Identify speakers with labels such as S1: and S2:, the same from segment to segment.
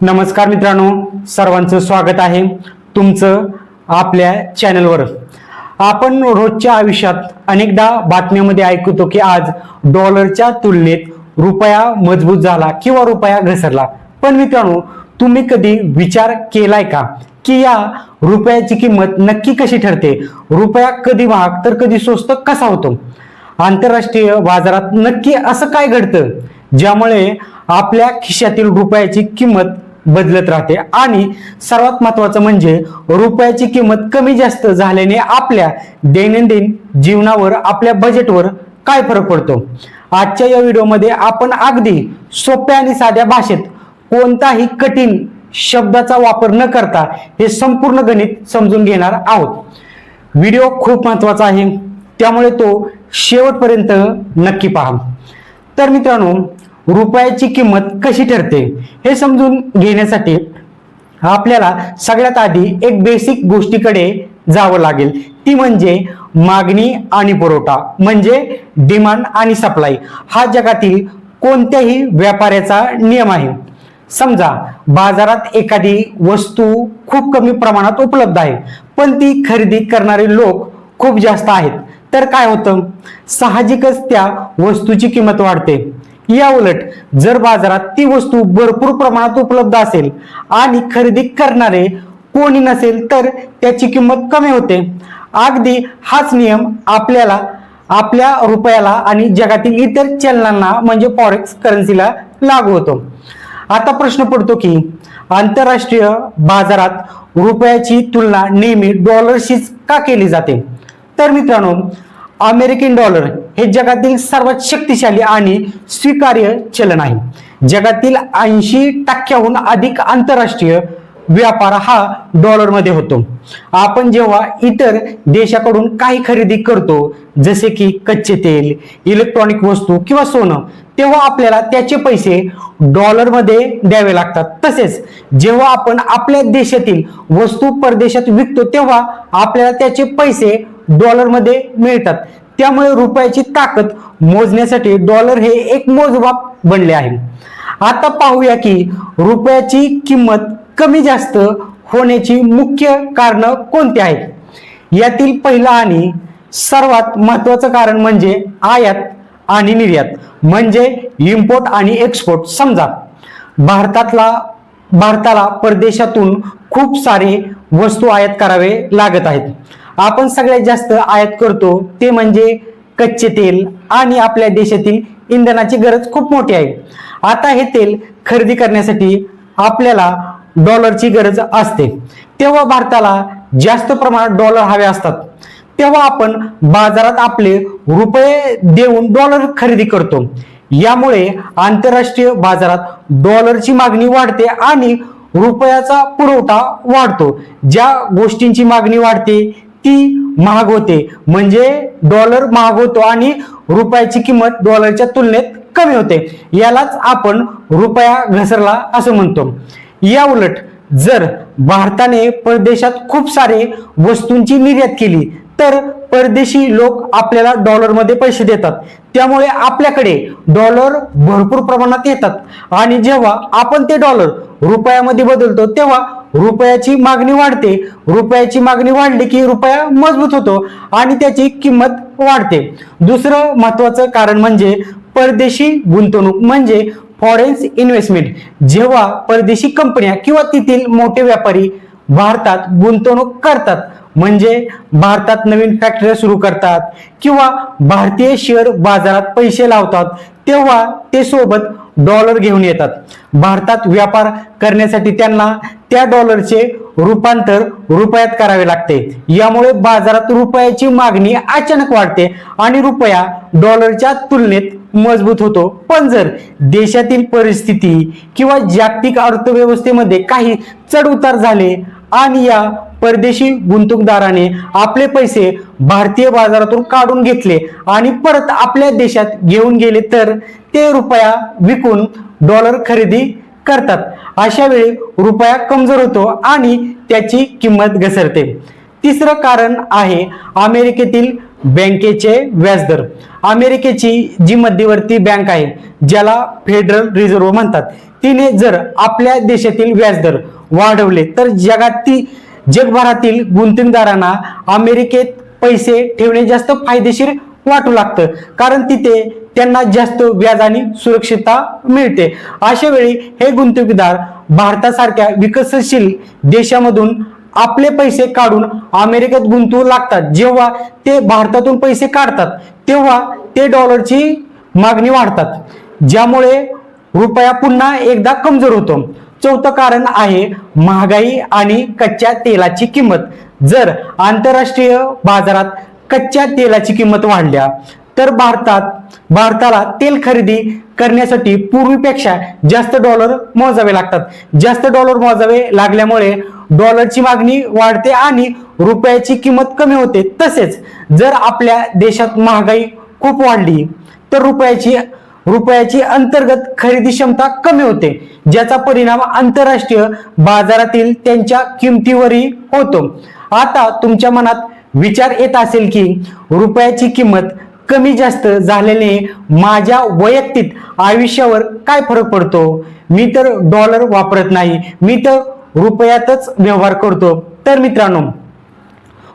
S1: नमस्कार मित्रांनो, सर्वांचं स्वागत आहे तुमचं आपल्या चॅनलवर। आपण रोजच्या आयुष्यात अनेकदा बातम्यांमध्ये ऐकतो की आज डॉलरच्या तुलनेत रुपया मजबूत झाला किंवा रुपया घसरला। पण मित्रांनो, तुम्ही कधी विचार केलाय का की या रुपयाची किंमत नक्की कशी ठरते? रुपया कधी महाग तर कधी स्वस्त कसा होतो? आंतरराष्ट्रीय बाजारात नक्की असं काय घडतं ज्यामुळे आपल्या खिशातील रुपयाची किंमत बदलत राहते? आणि सर्वात महत्त्वाचं म्हणजे रुपयाची किंमत कमी जास्त झाल्याने आपल्या दैनंदिन जीवनावर, आपल्या बजेटवर काय फरक पडतो? आजच्या या व्हिडिओमध्ये आपण अगदी सोप्या आणि साध्या भाषेत, कोणताही कठीण शब्दाचा वापर न करता हे संपूर्ण गणित समजून घेणार आहोत। व्हिडिओ खूप महत्त्वाचा आहे, त्यामुळे तो शेवटपर्यंत नक्की पहा। तर मित्रांनो, रुपयाची किंमत कशी ठरते हे समजून घेण्यासाठी आपल्याला सगळ्यात आधी एक बेसिक गोष्टीकडे जावं लागेल, ती म्हणजे मागणी आणि पुरवठा, म्हणजे डिमांड आणि सप्लाय। हा जगातील कोणत्याही व्यापाराचा नियम आहे। समजा बाजारात एखादी वस्तू खूप कमी प्रमाणात उपलब्ध आहे, पण ती खरेदी करणारे लोक खूप जास्त आहेत, तर काय होतं? साहजिकच त्या वस्तूची किंमत वाढते। या उलट जर बाजारात ती वस्तू भरपूर प्रमाणात उपलब्ध असेल आणि खरेदी करणारे कोणी नसेल तर त्याची किंमत कमी होते। अगदी हाच नियम आपल्याला, आपल्या रुपयाला आणि जगातील इतर चलनांना म्हणजे फॉरेक्स करन्सीला लागू होतो। आता प्रश्न पडतो की आंतरराष्ट्रीय बाजारात रुपयाची तुलना नेहमी डॉलरशीच का केली जाते? तर मित्रांनो, अमेरिकन डॉलर हे जगातील सर्वात शक्तिशाली आणि स्वीकार्य चलन आहे। जगातील 80% अधिक आंतरराष्ट्रीय व्यापार हा डॉलरमध्ये होतो। आपण जेव्हा इतर देशाकडून काही खरेदी करतो, जसे की कच्चे तेल, इलेक्ट्रॉनिक वस्तू किंवा सोनं, तेव्हा आपल्याला त्याचे पैसे डॉलरमध्ये द्यावे लागतात। तसेच जेव्हा आपण आपल्या देशातील वस्तू परदेशात विकतो तेव्हा आपल्याला त्याचे पैसे डॉलरमध्ये मिळतात। त्यामुळे रुपयाची ताकद मोजण्यासाठी डॉलर हे एक मोजमाप बनले आहे। आता पाहूया की रुपयाची किंमत कमी जास्त होण्याची मुख्य कारण कोणती आहेत। यातील पहिलं आणि सर्वात महत्त्वाचं कारण म्हणजे आयात आणि निर्यात, म्हणजे इम्पोर्ट आणि एक्सपोर्ट। समजा भारताला परदेशातून खूप सारे वस्तू आयात करावे लागत आहेत। आपण सगळ्यात जास्त आयात करतो ते म्हणजे कच्चे तेल, आणि आपल्या देशातील इंधनाची गरज खूप मोठी आहे। आता हे तेल खरेदी करण्यासाठी आपल्याला डॉलरची गरज असते, तेव्हा भारताला जास्त प्रमाणात डॉलर हवे असतात। तेव्हा आपण बाजारात आपले रुपये देऊन डॉलर खरेदी करतो। यामुळे आंतरराष्ट्रीय बाजारात डॉलरची मागणी वाढते आणि रुपयाचा पुरवठा वाढतो। ज्या गोष्टींची मागणी वाढते ती महाग होते, म्हणजे डॉलर महाग होतो आणि रुपयाची किंमत डॉलरच्या तुलनेत कमी होते। यालाच आपण रुपया घसरला असं म्हणतो। या उलट जर भारताने परदेशात खूप सारे वस्तूंची निर्यात केली तर परदेशी लोक आपल्याला डॉलरमध्ये पैसे देतात, त्यामुळे आपल्याकडे डॉलर भरपूर प्रमाणात येतात आणि जेव्हा आपण ते डॉलर रुपयामध्ये बदलतो तेव्हा रुपयाची मागणी वाढते। रुपयाची मागणी वाढली की रुपया मजबूत होतो आणि त्याची किंमत वाढते। दुसरं महत्त्वाचं कारण म्हणजे परदेशी गुंतवणूक, म्हणजे फॉरेन इन्व्हेस्टमेंट। जेव्हा परदेशी कंपन्या किंवा तेथील मोठे व्यापारी भारतात गुंतवणूक करतात, म्हणजे भारतात नवीन फॅक्टऱ्या सुरू करतात किंवा भारतीय शेअर बाजारात पैसे लावतात, तेव्हा ते सोबत डॉलर घेऊन येतात। भारतात व्यापार करण्यासाठी त्यांना त्या डॉलरचे रूपांतर रुपयात करावे लागते। यामुळे बाजारात रुपयाची मागणी अचानक वाढते आणि रुपया डॉलरच्या तुलनेत मजबूत होतो। पण जर देशातील परिस्थिती किंवा जागतिक अर्थव्यवस्थेमध्ये काही चढ उतार झाले आणि या परदेशी गुंतवणूकदाराने आपले पैसे भारतीय बाजारातून काढून घेतले आणि परत आपल्या देशात घेऊन गेले तर ते रुपया विकून डॉलर खरेदी करतात। अशा वेळी रुपया कमजोर होतो आणि त्याची किंमत घसरते। तिसरं कारण आहे अमेरिकेतील बँकेचे व्याजदर. अमेरिकेची जी मध्यवर्ती बँक आहे, ज्याला फेडरल रिझर्व्ह म्हणतात, तिने जर आपल्या देशातील व्याजदर वाढवले तर जगभरातील गुंतवणूकदारांना अमेरिकेत पैसे ठेवणे जास्त फायदेशीर वाटू लागतं, कारण तिथे त्यांना जास्त व्याज आणि सुरक्षितता मिळते. अशा वेळी हे गुंतवणूकदार भारतासारख्या विकसनशील देशामधून आपले पैसे काढून अमेरिकेत गुंतवू लागतात. जेव्हा ते भारतातून पैसे काढतात तेव्हा ते डॉलरची मागणी वाढतात, ज्यामुळे रुपया पुन्हा एकदा कमजोर होतो. चौथं कारण आहे महागाई आणि कच्च्या तेलाची किंमत. जर आंतरराष्ट्रीय बाजारात कच्च्या तेलाची किंमत वाढल्या तर भारताला तेल खरेदी करण्यासाठी पूर्वीपेक्षा जास्त डॉलर मोजावे लागतात. जास्त डॉलर मोजावे लागल्यामुळे डॉलरची मागणी वाढते आणि रुपयाची किंमत कमी होते. तसेच जर आपल्या देशात महागाई खूप वाढली तर रुपयाची अंतर्गत खरेदी क्षमता कमी होते, ज्याचा परिणाम आंतरराष्ट्रीय बाजारातील त्यांच्या किमतीवरही होतो. आता तुमच्या मनात विचार येत असेल की रुपयाची किंमत कमी जास्त झाल्याने माझ्या वैयक्तिक आयुष्यावर काय फरक पडतो? मी तर डॉलर वापरत नाही, मी तर रुपयातच व्यवहार करतो. तर मित्रांनो,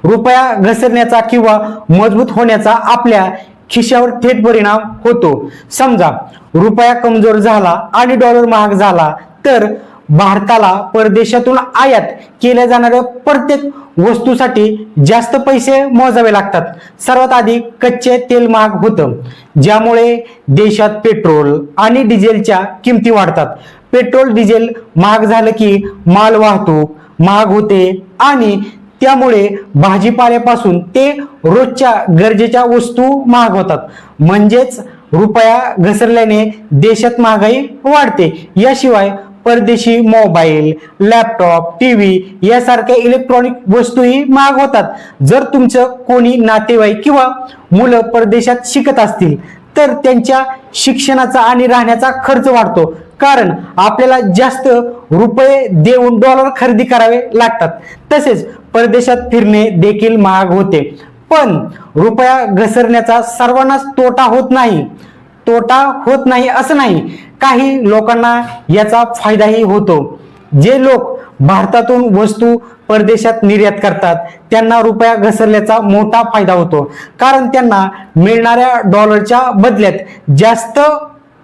S1: रुपया घसरण्याचा किंवा मजबूत होण्याचा आपल्या खिशावर थेट परिणाम होतो. समजा रुपया कमजोर झाला आणि डॉलर महाग झाला तर भारताला परदेशातून आयात केल्या जाणाऱ्या प्रत्येक वस्तूसाठी जास्त पैसे मोजावे लागतात. सर्वात आधी कच्चे तेल महाग होतं, ज्यामुळे देशात पेट्रोल आणि डिझेलच्या किमती वाढतात. पेट्रोल डिझेल महाग झालं की माल वाहतूक महाग होते आणि त्यामुळे भाजीपाल्यापासून ते रोजच्या गरजेच्या वस्तू महाग होतात. म्हणजेच रुपया घसरल्याने देशात महागाई वाढते. याशिवाय परदेशी मोबाईल, लॅपटॉप, टीव्ही यासारख्या इलेक्ट्रॉनिक वस्तूही महाग होतात. जर तुमचं कोणी नातेवाईक किंवा मुलं परदेशात शिकत असतील तर त्यांच्या शिक्षणाचा आणि राहण्याचा खर्च वाढतो, कारण आपल्याला जास्त रुपये देऊन डॉलर खरेदी करावे लागतात. तसेच परदेशात फिरणे देखील महाग होते. पण रुपया घसरण्याचा सर्वांनाच तोटा होत नाही असं नाही. काही लोकांना याचा फायदाही होतो. जे लोक भारतातून वस्तू परदेशात निर्यात करतात त्यांना रुपया घसरल्याचा मोठा फायदा होतो, कारण त्यांना मिळणाऱ्या डॉलरच्या बदल्यात जास्त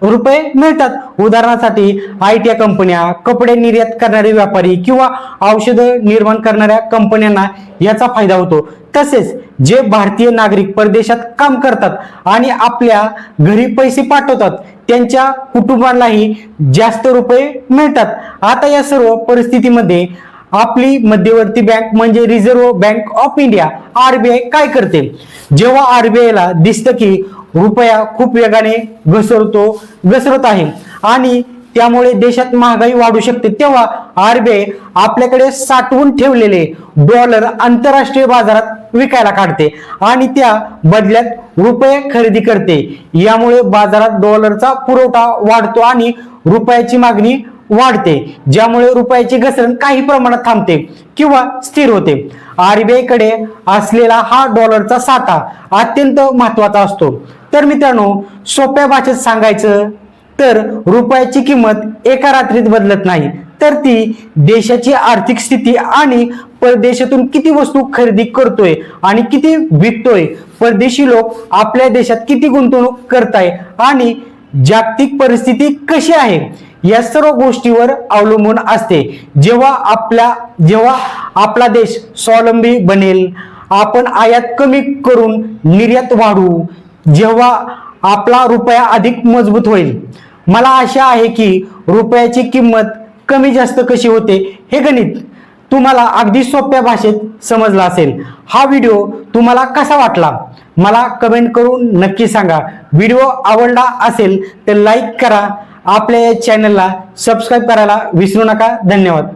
S1: रुपये मिळतात. उदाहरणासाठी IT कंपन्या, कपडे निर्यात करणारे व्यापारी किंवा औषधं निर्माण करणाऱ्या कंपन्यांना याचा फायदा होतो. तसेच जे भारतीय नागरिक परदेशात काम करतात आणि आपल्या घरी पैसे पाठवतात त्यांच्या कुटुंबालाही जास्त रुपये मिळतात. आता या सर्व परिस्थितीमध्ये आपली मध्यवर्ती बँक म्हणजे reserve bank of India RBI काय करते? जेव्हा RBIला दिसतं की रुपया खूप वेगाने घसरत आहे आणि त्यामुळे देशात महागाई वाढू शकते, तेव्हा RBI आपल्याकडे साठवून ठेवलेले डॉलर आंतरराष्ट्रीय बाजारात विकायला काढते आणि त्या बदल्यात रुपये खरेदी करते. यामुळे बाजारात डॉलरचा पुरवठा वाढतो आणि रुपयाची मागणी वाढते, ज्यामुळे रुपयाची घसरण काही प्रमाणात थांबते किंवा स्थिर होते. RBI कडे असलेला हा डॉलरचा साठा अत्यंत महत्वाचा असतो. तर मित्रांनो, सोप्या भाषेत सांगायचं तर रुपयाची किंमत एका रात्रीत बदलत नाही, तर ती देशाची आर्थिक स्थिती आणि परदेशातून किती वस्तू खरेदी करतोय आणि किती विकतोय, परदेशी लोक आपल्या देशात किती गुंतवणूक करताय आणि जागतिक परिस्थिती कशी आहे या सर्व गोष्टीवर अवलंबून असते. जेव्हा आपला देश स्वावलंबी बनेल, आपण आयात कमी करून निर्यात वाढवू, जेव्हा आपला रुपया अधिक मजबूत होईल. मला आशा आहे की रुपयाची किंमत कमी जास्त कशी होते हे गणित तुम्हाला अगदी सोप्या भाषेत समजलं असेल. हा व्हिडिओ तुम्हाला कसा वाटला मला कमेंट करून नक्की सांगा. व्हिडिओ आवडला असेल तर लाईक करा, आपल्या चॅनलला सबस्क्राईब करायला विसरू नका. धन्यवाद.